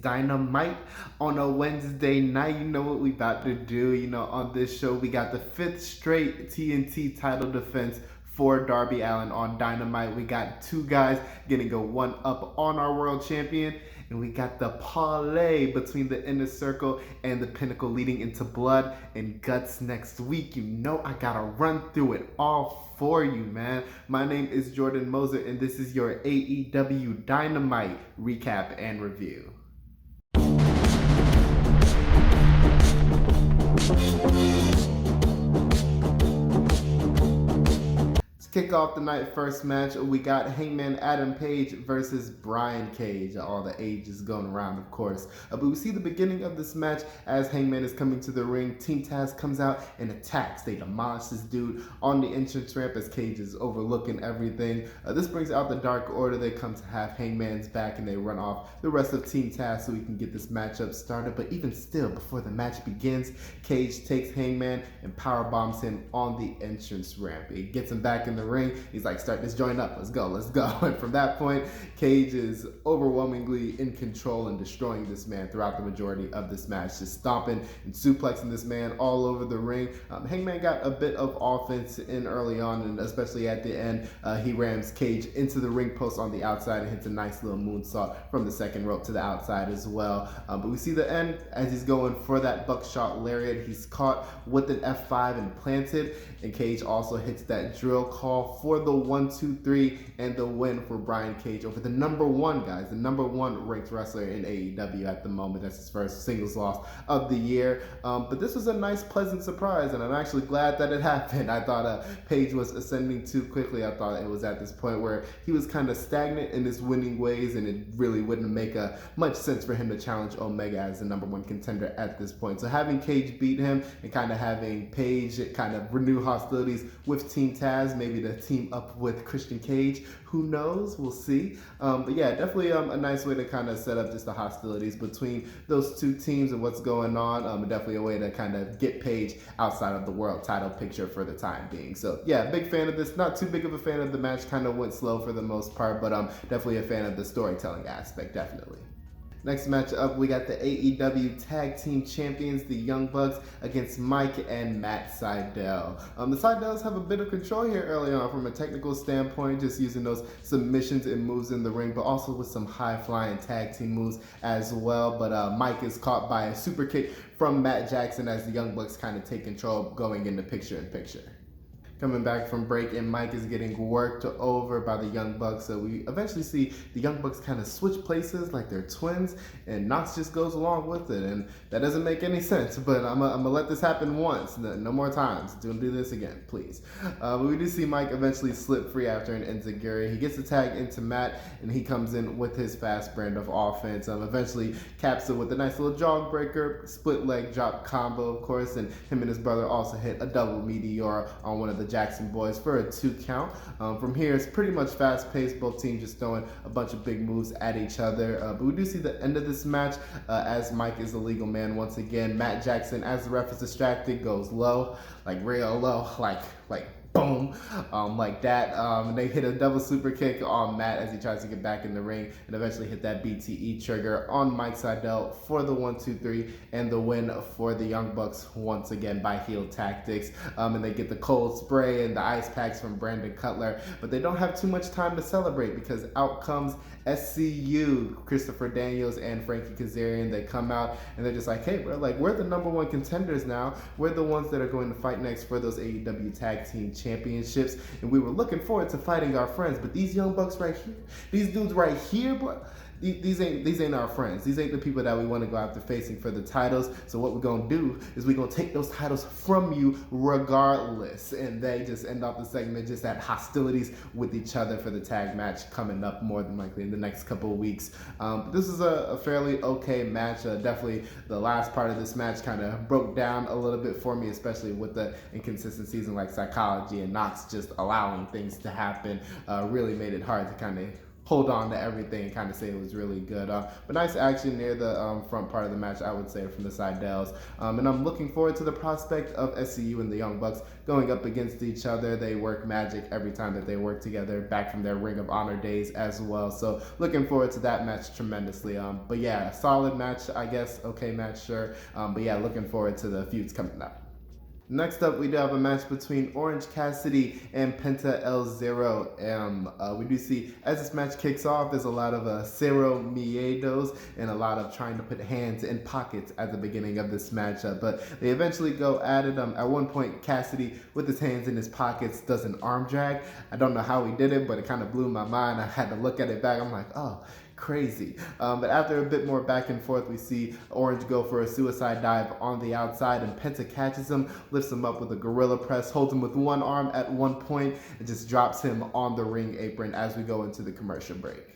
Dynamite on a Wednesday night. You know what we about to do. On this show, we got the 5th straight TNT title defense for Darby Allin on Dynamite. We got two guys getting a one-up on our world champion. And we got the parlay between the Inner Circle and the Pinnacle leading into Blood and Guts next week. I gotta run through it all for you, man. My name is Jordan Moser, and this is your AEW Dynamite recap and review. Kick off the night first match, we got Hangman Adam Page versus Brian Cage. All the ages going around, of course. But we see the beginning of this match as Hangman is coming to the ring. Team Taz comes out and attacks. They demolish this dude on the entrance ramp as Cage is overlooking everything. This brings out the Dark Order. They come to have Hangman's back and they run off the rest of Team Taz so we can get this matchup started. But even still, before the match begins, Cage takes Hangman and power bombs him on the entrance ramp. It gets him back in the ring. He's like, start this joint up, let's go. And from that point, Cage is overwhelmingly in control and destroying this man throughout the majority of this match, just stomping and suplexing this man all over the ring. Hangman got a bit of offense in early on, and especially at the end, he rams Cage into the ring post on the outside and hits a nice little moonsault from the second rope to the outside as well. But we see the end as he's going for that buckshot lariat. He's caught with an F5 and planted, and Cage also hits that drill call for the 1-2-3 and the win for Brian Cage over the number one ranked wrestler in AEW at the moment. That's his first singles loss of the year. But this was a nice, pleasant surprise, and I'm actually glad that it happened. I thought Page was ascending too quickly. I thought it was at this point where he was kind of stagnant in his winning ways, and it really wouldn't make much sense for him to challenge Omega as the number one contender at this point. So having Cage beat him and kind of having Page kind of renew hostilities with Team Taz, maybe to team up with Christian Cage, who knows, we'll see. But yeah, definitely a nice way to kind of set up just the hostilities between those two teams and what's going on. Definitely a way to kind of get Page outside of the world title picture for the time being. So yeah, big fan of this. Not too big of a fan of the match, kind of went slow for the most part, but definitely a fan of the storytelling aspect, definitely. Next match up, we got the AEW Tag Team Champions, the Young Bucks, against Mike and Matt Seidel. The Seidels have a bit of control here early on from a technical standpoint, just using those submissions and moves in the ring, but also with some high-flying tag team moves as well. But Mike is caught by a super kick from Matt Jackson as the Young Bucks kind of take control going into picture-in-picture. Coming back from break, and Mike is getting worked over by the Young Bucks. So we eventually see the Young Bucks kind of switch places like they're twins, and Knox just goes along with it. And that doesn't make any sense, but I'm gonna let this happen once, no more times. Don't do this again, please. But we do see Mike eventually slip free after an enziguri. He gets the tag into Matt, and he comes in with his fast brand of offense. Eventually caps it with a nice little jog breaker, split leg drop combo, of course, and him and his brother also hit a double meteor on one of the Jackson boys for a 2 count. From here, it's pretty much fast paced, both teams just throwing a bunch of big moves at each other. But we do see the end of this match as Mike is the legal man once again. Matt Jackson, as the ref is distracted, goes low, like real low, like boom, like that. They hit a double super kick on Matt as he tries to get back in the ring, and eventually hit that BTE trigger on Mike Seidel for the 1-2-3 and the win for the Young Bucks once again by heel tactics. And they get the cold spray and the ice packs from Brandon Cutler, but they don't have too much time to celebrate because out comes SCU, Christopher Daniels and Frankie Kazarian. They come out and they're just like, hey, bro, like, we're the number one contenders now. We're the ones that are going to fight next for those AEW Tag Team Championships, and we were looking forward to fighting our friends, but these Young Bucks right here, these dudes right here, bro, these ain't our friends. These ain't the people that we want to go after facing for the titles. So what we're gonna do is we're gonna take those titles from you regardless. And they just end off the segment just at hostilities with each other for the tag match coming up more than likely in the next couple of weeks. But this is a fairly okay match. Definitely the last part of this match kind of broke down a little bit for me, especially with the inconsistencies in like psychology and Knox just allowing things to happen. Really made it hard to kind of hold on to everything and kind of say it was really good. But nice action near the front part of the match, I would say, from the Seidels. And I'm looking forward to the prospect of SCU and the Young Bucks going up against each other. They work magic every time that they work together, back from their Ring of Honor days as well. So looking forward to that match tremendously. But yeah, solid match, I guess. Okay match, sure. But yeah, looking forward to the feuds coming up. Next up, we do have a match between Orange Cassidy and Penta El0M. We do see, as this match kicks off, there's a lot of cero miedos and a lot of trying to put hands in pockets at the beginning of this matchup. But they eventually go at it. At one point, Cassidy, with his hands in his pockets, does an arm drag. I don't know how he did it, but it kind of blew my mind. I had to look at it back. I'm like, oh, crazy. But after a bit more back and forth, we see Orange go for a suicide dive on the outside, and Penta catches him, lifts him up with a gorilla press, holds him with one arm at one point, and just drops him on the ring apron as we go into the commercial break.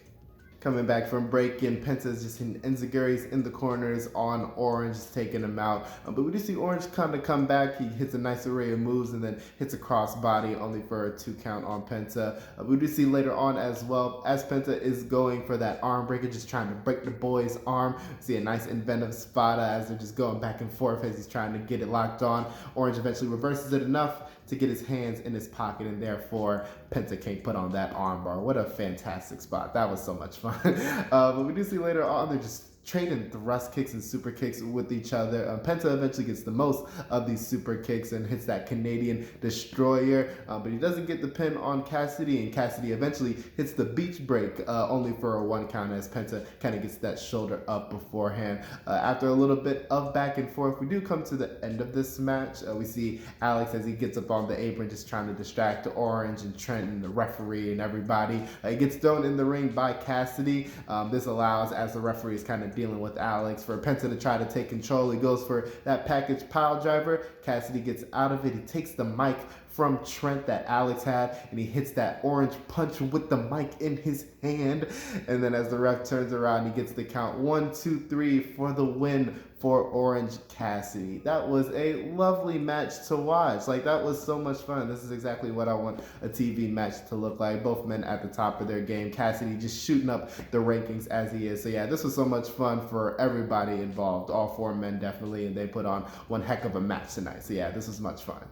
Coming back from break, and Penta's just hitting enziguris in the corners on Orange, just taking him out. But we do see Orange kind of come back. He hits a nice array of moves and then hits a crossbody only for a 2 count on Penta. We do see later on as well, as Penta is going for that arm breaker, just trying to break the boy's arm. We see a nice inventive spot as they're just going back and forth as he's trying to get it locked on. Orange eventually reverses it enough to get his hands in his pocket, and therefore Penta can't put on that armbar. What a fantastic spot. That was so much fun. But we do see later on they're just trading thrust kicks and super kicks with each other. Penta eventually gets the most of these super kicks and hits that Canadian destroyer, but he doesn't get the pin on Cassidy, and Cassidy eventually hits the beach break only for a 1 count as Penta kind of gets that shoulder up beforehand. After a little bit of back and forth, we do come to the end of this match. We see Alex as he gets up on the apron just trying to distract Orange and Trent and the referee and everybody. He gets thrown in the ring by Cassidy. This allows, as the referee is kind of dealing with Alex, for Penta to try to take control. He goes for that package pile driver. Cassidy gets out of it. He takes the mic from Trent that Alex had, and he hits that orange punch with the mic in his hand. And then as the ref turns around, he gets the count 1, 2, 3 for the win for Orange Cassidy. That was a lovely match to watch. Like, that was so much fun. This is exactly what I want a TV match to look like. Both men at the top of their game. Cassidy just shooting up the rankings as he is. So yeah, this was so much fun for everybody involved. All 4 men definitely, and they put on one heck of a match tonight. So yeah, this was much fun.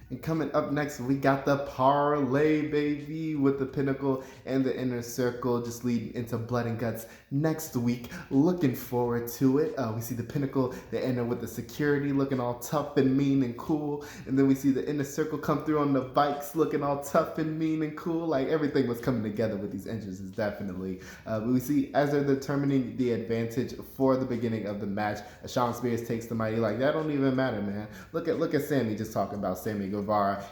And coming up next, we got the Parlay Baby with the Pinnacle and the Inner Circle just leading into Blood and Guts next week. Looking forward to it. We see the Pinnacle, they enter with the security looking all tough and mean and cool. And then we see the Inner Circle come through on the bikes looking all tough and mean and cool. Like, everything was coming together with these entrances, definitely. We see as they're determining the advantage for the beginning of the match, Shawn Spears takes the mic. Like, that don't even matter, man. Look at Sammy just talking about Sammy Guevara.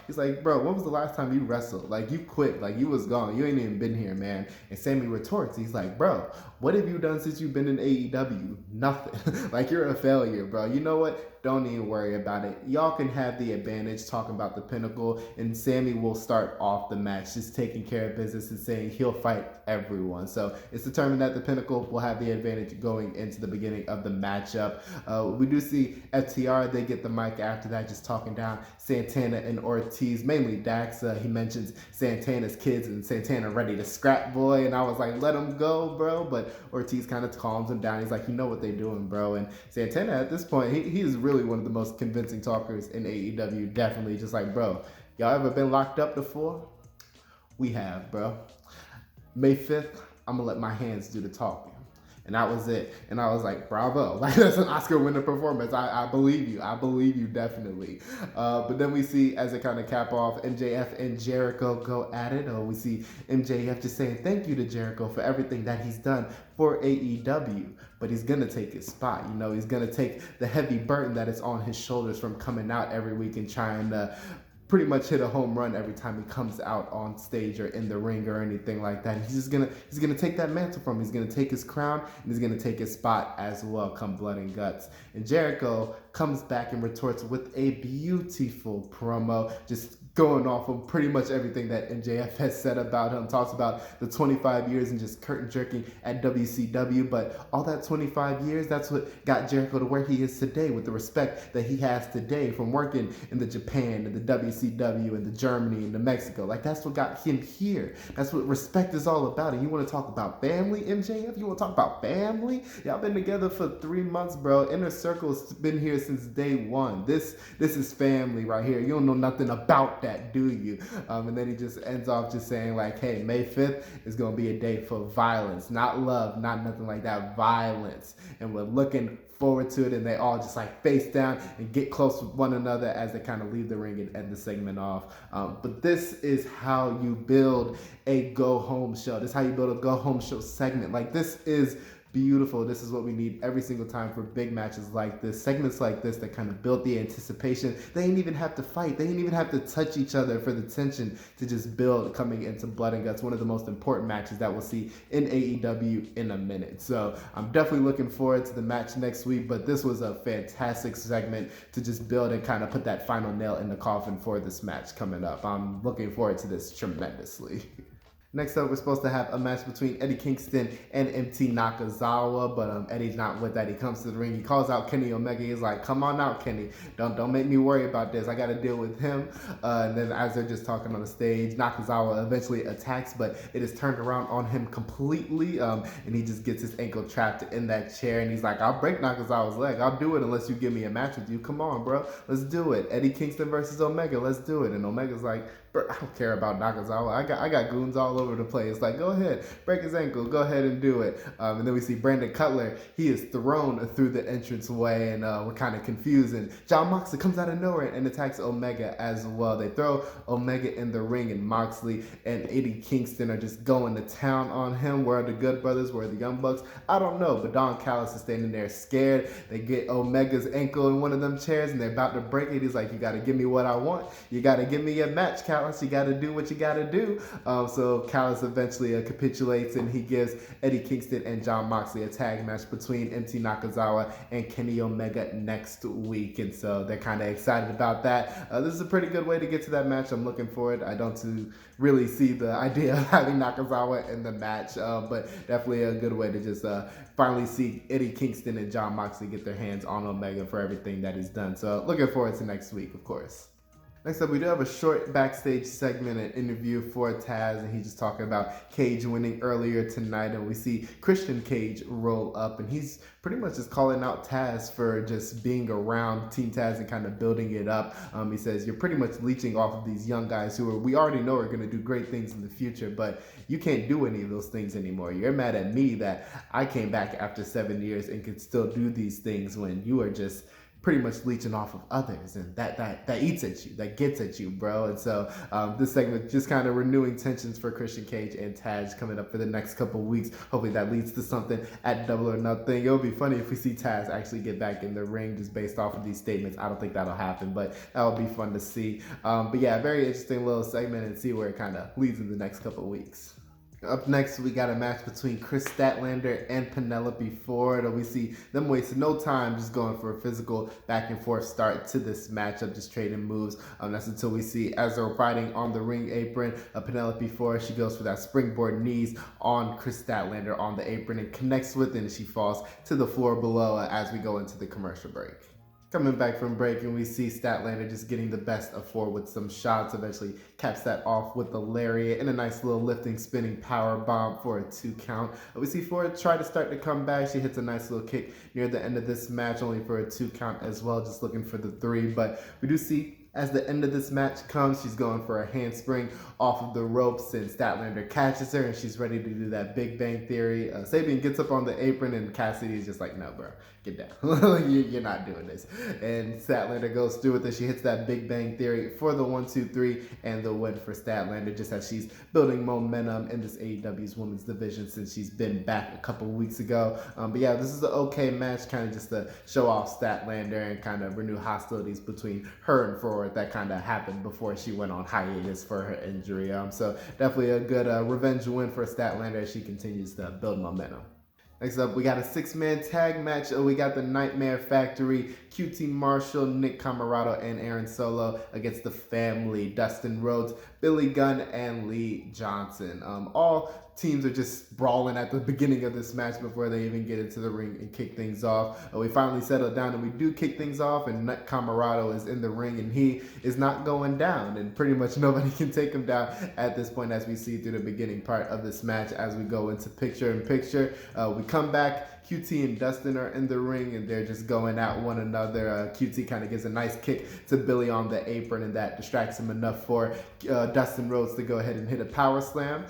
He's like, bro, when was the last time you wrestled? Like, you quit. Like, you was gone. You ain't even been here, man. And Sammy retorts. He's like, bro, what have you done since you've been in AEW? Nothing. Like, you're a failure, bro. You know what? Don't even worry about it. Y'all can have the advantage talking about the Pinnacle, and Sammy will start off the match just taking care of business and saying he'll fight everyone. So it's determined that the Pinnacle will have the advantage going into the beginning of the matchup. We do see FTR, they get the mic after that, just talking down Santana and Ortiz, mainly Dax. He mentions Santana's kids and Santana ready to scrap, boy, and I was like, let him go, bro. But Ortiz kind of calms him down. He's like, you know what they're doing, bro. And Santana at this point, he is really one of the most convincing talkers in AEW. Definitely just like, bro, y'all ever been locked up before? We have, bro. May 5th, I'm gonna let my hands do the talking. And that was it. And I was like, bravo. Like, that's an Oscar-winning performance. I believe you. I believe you, definitely. But then we see, as it kind of cap off, MJF and Jericho go at it. We see MJF just saying thank you to Jericho for everything that he's done for AEW. But he's going to take his spot. You know, he's going to take the heavy burden that is on his shoulders from coming out every week and trying to pretty much hit a home run every time he comes out on stage or in the ring or anything like that. He's gonna take that mantle from him. He's gonna take his crown, and he's gonna take his spot as well come Blood and Guts. And Jericho, comes back and retorts with a beautiful promo, just going off of pretty much everything that MJF has said about him. Talks about the 25 years and just curtain jerking at WCW, but all that 25 years, that's what got Jericho to where he is today, with the respect that he has today from working in the Japan and the WCW and the Germany and the Mexico. Like, that's what got him here. That's what respect is all about. And you want to talk about family, MJF? You want to talk about family? Y'all been together for 3 months, bro. Inner Circle's been here since day one. This is family right here. You don't know nothing about that, do you? And then he just ends off just saying like, hey, May 5th is going to be a day for violence, not love, not nothing like that, violence. And we're looking forward to it, and they all just like face down and get close with one another as they kind of leave the ring and end the segment off. But this is how you build a go home show. This is how you build a go home show segment. Like, this is beautiful. This is what we need every single time for big matches like this, segments like this that kind of build the anticipation. They ain't even have to fight. They ain't even have to touch each other for the tension to just build coming into Blood and Guts, one of the most important matches that we'll see in AEW in a minute. So I'm definitely looking forward to the match next week, but this was a fantastic segment to just build and kind of put that final nail in the coffin for this match coming up. I'm looking forward to this tremendously. Next up, we're supposed to have a match between Eddie Kingston and MT Nakazawa, but Eddie's not with that. He comes to the ring, he calls out Kenny Omega. He's like, come on out, Kenny. Don't make me worry about this. I got to deal with him. And then as they're just talking on the stage, Nakazawa eventually attacks, but it is turned around on him completely, and he just gets his ankle trapped in that chair, and he's like, I'll break Nakazawa's leg. I'll do it unless you give me a match with you. Come on, bro. Let's do it. Eddie Kingston versus Omega. Let's do it. And Omega's like, bro, I don't care about Nakazawa. I got goons all over the place. Like, go ahead, break his ankle, go ahead and do it. And then we see Brandon Cutler. He is thrown through the entranceway, and we're kind of confused. And Jon Moxley comes out of nowhere and attacks Omega as well. They throw Omega in the ring, and Moxley and Eddie Kingston are just going to town on him. Where are the Good Brothers? Where are the Young Bucks? I don't know, but Don Callis is standing there scared. They get Omega's ankle in one of them chairs, and they're about to break it. He's like, you got to give me what I want. You got to give me a match, Callis. You got to do what you got to do. So Callis eventually capitulates, and he gives Eddie Kingston and Jon Moxley a tag match between MT Nakazawa and Kenny Omega next week. And so they're kind of excited about that. This is a pretty good way to get to that match. I'm looking forward. I don't really see the idea of having Nakazawa in the match, but definitely a good way to just finally see Eddie Kingston and Jon Moxley get their hands on Omega for everything that he's done. So looking forward to next week, of course. Next up, we do have a short backstage segment, an interview for Taz, and he's just talking about Cage winning earlier tonight, and we see Christian Cage roll up, and he's pretty much just calling out Taz for just being around Team Taz and kind of building it up. He says, you're pretty much leeching off of these young guys who we already know are going to do great things in the future, but you can't do any of those things anymore. You're mad at me that I came back after 7 years and could still do these things when you are just pretty much leeching off of others, and that eats at you, that gets at you, bro. And so this segment just kind of renewing tensions for Christian Cage and Taz coming up for the next couple weeks. Hopefully that leads to something at Double or Nothing. It'll be funny if we see Taz actually get back in the ring just based off of these statements. I don't think that'll happen, but that'll be fun to see. But yeah, very interesting little segment, and see where it kind of leads in the next couple weeks. Up next, we got a match between Chris Statlander and Penelope Ford. We see them wasting no time just going for a physical back and forth start to this matchup, just trading moves. That's until we see, as they're fighting on the ring apron, Penelope Ford, she goes for that springboard knees on Chris Statlander on the apron and connects with it, and she falls to the floor below as we go into the commercial break. Coming back from break, and we see Statlander just getting the best of Ford with some shots. Eventually caps that off with the lariat and a nice little lifting, spinning power bomb for a 2 count. We see Ford try to start to come back. She hits a nice little kick near the end of this match, only for a 2 count as well, just looking for the 3. But we do see, as the end of this match comes, she's going for a handspring off of the ropes, and Statlander catches her, and she's ready to do that Big Bang Theory. Sabian gets up on the apron, and Cassidy is just like, no, bro, get down. You're not doing this. And Statlander goes through with it. She hits that Big Bang Theory for the 1, 2, 3, and the win for Statlander, just as she's building momentum in this AEW's women's division since she's been back a couple weeks ago. But yeah, this is an okay match, kind of just to show off Statlander and kind of renew hostilities between her and Ford that kind of happened before she went on hiatus for her injury. So definitely a good revenge win for Statlander as she continues to build momentum. Next up, we got a 6-man tag match. We got the Nightmare Factory, QT Marshall, Nick Camarado, and Aaron Solo against the family, Dustin Rhodes, Billy Gunn, and Lee Johnson. All teams are just brawling at the beginning of this match before they even get into the ring and kick things off. We finally settle down and we do kick things off, and Nick Camarado is in the ring and he is not going down, and pretty much nobody can take him down at this point, as we see through the beginning part of this match. As we go into picture-in-picture, we come back. QT and Dustin are in the ring and they're just going at one another. QT kind of gives a nice kick to Billy on the apron, and that distracts him enough for Dustin Rhodes to go ahead and hit a power slam.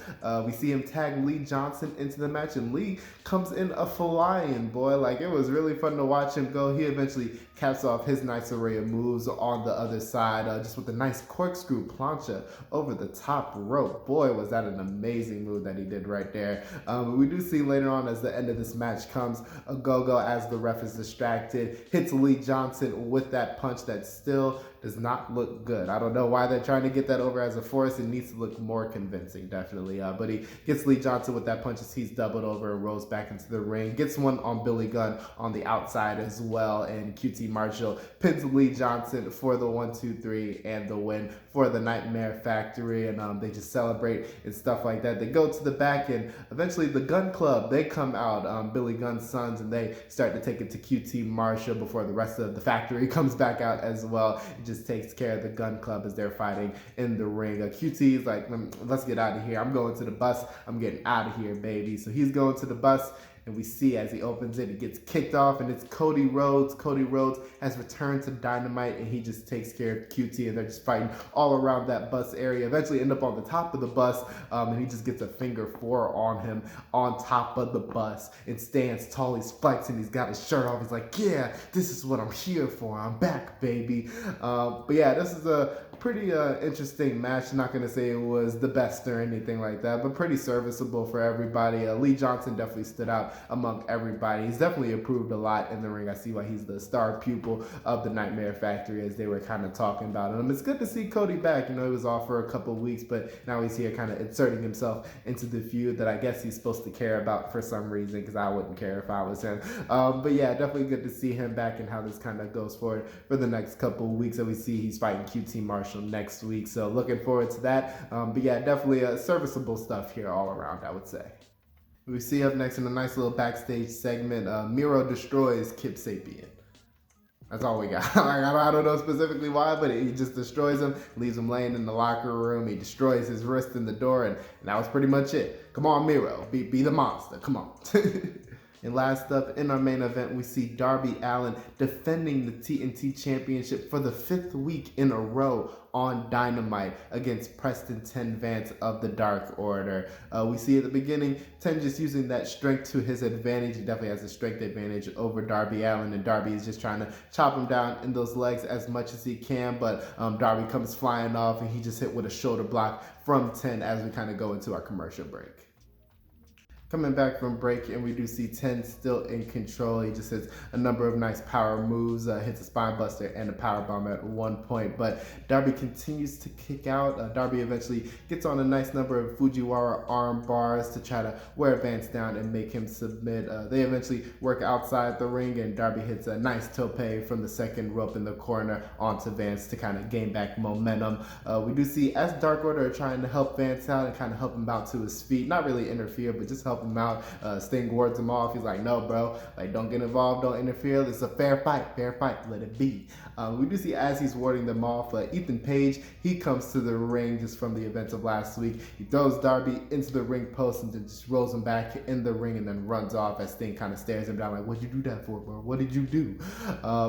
We see him tag Lee Johnson into the match, and Lee comes in a flying, boy. Like, it was really fun to watch him go. He eventually caps off his nice array of moves on the other side, just with a nice corkscrew plancha over the top rope. Boy, was that an amazing move that he did right there. We do see later on, as the end of this match comes, a go-go as the ref is distracted, hits Lee Johnson with that punch that still does not look good. I don't know why they're trying to get that over as a force. It needs to look more convincing, definitely. But he gets Lee Johnson with that punch as he's doubled over and rolls back into the ring. Gets one on Billy Gunn on the outside as well, and QT Marshall pins Lee Johnson for the 1-2-3 and the win for the Nightmare Factory, and they just celebrate and stuff like that. They go to the back, and eventually the Gun Club, they come out, Billy Gunn's sons, and they start to take it to QT Marshall before the rest of the factory comes back out as well. It just takes care of the Gun Club as they're fighting in the ring. QT is like, let's get out of here. I'm going to the bus. I'm getting out of here, baby. So he's going to the bus, and we see as he opens it, he gets kicked off, and it's Cody Rhodes. Cody Rhodes has returned to Dynamite, and he just takes care of QT, and they're just fighting all around that bus area. Eventually end up on the top of the bus, and he just gets a finger 4 on him on top of the bus and stands tall. He's flexing. He's got his shirt off. He's like, yeah, this is what I'm here for. I'm back, baby. But yeah, this is a pretty interesting match. Not going to say it was the best or anything like that, but pretty serviceable for everybody. Lee Johnson definitely stood out among everybody. He's definitely improved a lot in the ring. I see why he's the star pupil of the Nightmare Factory, as they were kind of talking about him. It's good to see Cody back. You know, he was off for a couple of weeks, but now he's here kind of inserting himself into the feud that I guess he's supposed to care about for some reason, because I wouldn't care if I was him. But yeah, definitely good to see him back and how this kind of goes forward for the next couple of weeks. And we see he's fighting QT Marshall next week, so looking forward to that. But yeah, definitely serviceable stuff here all around, I would say. We see up next in a nice little backstage segment, Miro destroys Kip Sapien. That's all we got. I don't know specifically why, but he just destroys him, leaves him laying in the locker room. He destroys his wrist in the door, and that was pretty much it. Come on, Miro, be the monster. Come on. And last up in our main event, we see Darby Allin defending the TNT Championship for the 5th week in a row on Dynamite against Preston 10 Vance of the Dark Order. We see at the beginning 10 just using that strength to his advantage. He definitely has a strength advantage over Darby Allin, and Darby is just trying to chop him down in those legs as much as he can, but Darby comes flying off, and he just hit with a shoulder block from 10 as we kind of go into our commercial break. Coming back from break, and we do see 10 still in control. He just hits a number of nice power moves, hits a spine buster and a power bomb at one point, but Darby continues to kick out. Darby eventually gets on a nice number of Fujiwara arm bars to try to wear Vance down and make him submit. They eventually work outside the ring, and Darby hits a nice tope from the second rope in the corner onto Vance to kind of gain back momentum. We do see as Dark Order are trying to help Vance out and kind of help him out to his feet, not really interfere, but just help him out. Sting wards him off. He's like, no, bro, like, don't get involved, don't interfere. It's a fair fight, let it be. We do see as he's warding them off, Ethan Page, he comes to the ring just from the events of last week. He throws Darby into the ring post and then just rolls him back in the ring and then runs off as Sting kind of stares him down like, what'd you do that for, bro? What did you do?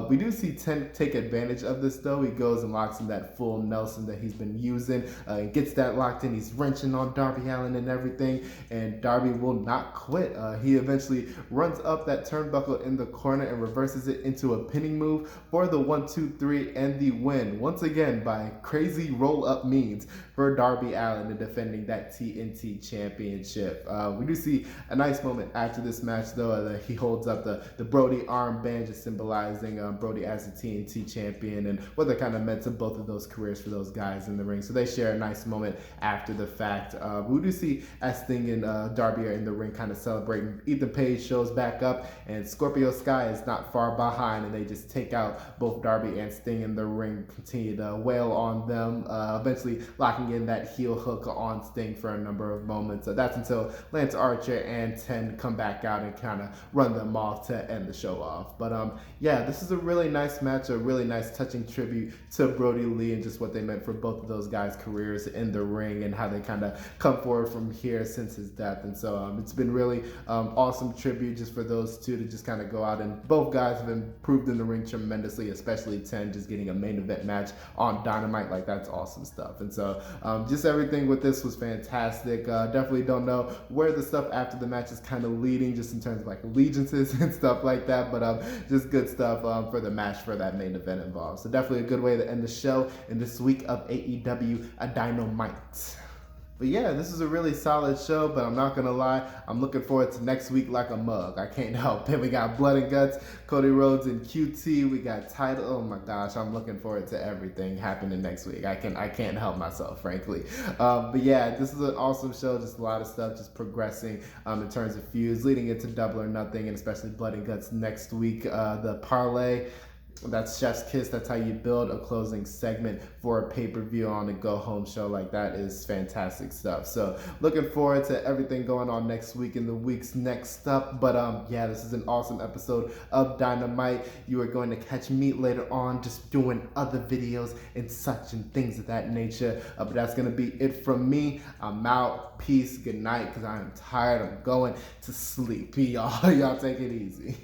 We do see 10 take advantage of this, though. He goes and locks in that full Nelson that he's been using, and gets that locked in. He's wrenching on Darby Allin and everything, and Darby will not quit. He eventually runs up that turnbuckle in the corner and reverses it into a pinning move for the 1-2-3 and the win, once again by crazy roll-up means for Darby Allin in defending that TNT Championship. We do see a nice moment after this match, though, that he holds up the Brody armband, just symbolizing Brody as the TNT champion and what that kind of meant to both of those careers for those guys in the ring. So they share a nice moment after the fact. We do see as Sting and Darby are in the the ring kind of celebrating. Ethan Page shows back up, and Scorpio Sky is not far behind, and they just take out both Darby and Sting in the ring, continue to wail on them, eventually locking in that heel hook on Sting for a number of moments. That's until Lance Archer and 10 come back out and kind of run them off to end the show off. But yeah, this is a really nice match, a really nice touching tribute to Brody Lee and just what they meant for both of those guys' careers in the ring and how they kind of come forward from here since his death. And so it's been really awesome tribute just for those two to just kind of go out, and both guys have improved in the ring tremendously, especially 10 just getting a main event match on Dynamite. Like, that's awesome stuff. And so just everything with this was fantastic. Definitely don't know where the stuff after the match is kind of leading, just in terms of like allegiances and stuff like that, but just good stuff for the match for that main event involved. So definitely a good way to end the show in this week of AEW Dynamite. But yeah, this is a really solid show, but I'm not gonna lie, I'm looking forward to next week like a mug. I can't help it. We got Blood and Guts, Cody Rhodes and QT, we got Title. Oh my gosh, I'm looking forward to everything happening next week. I can't help myself, frankly. But yeah, this is an awesome show, just a lot of stuff just progressing in terms of feuds, leading into Double or Nothing, and especially Blood and Guts next week. The Parlay, that's Chef's Kiss. That's how you build a closing segment for a pay-per-view on a go-home show. Like, that is fantastic stuff. So looking forward to everything going on next week and the weeks next up. But yeah, this is an awesome episode of Dynamite. You are going to catch me later on just doing other videos and such and things of that nature. But that's going to be it from me. I'm out. Peace. Good night, because I am tired. I'm going to sleep. Y'all take it easy.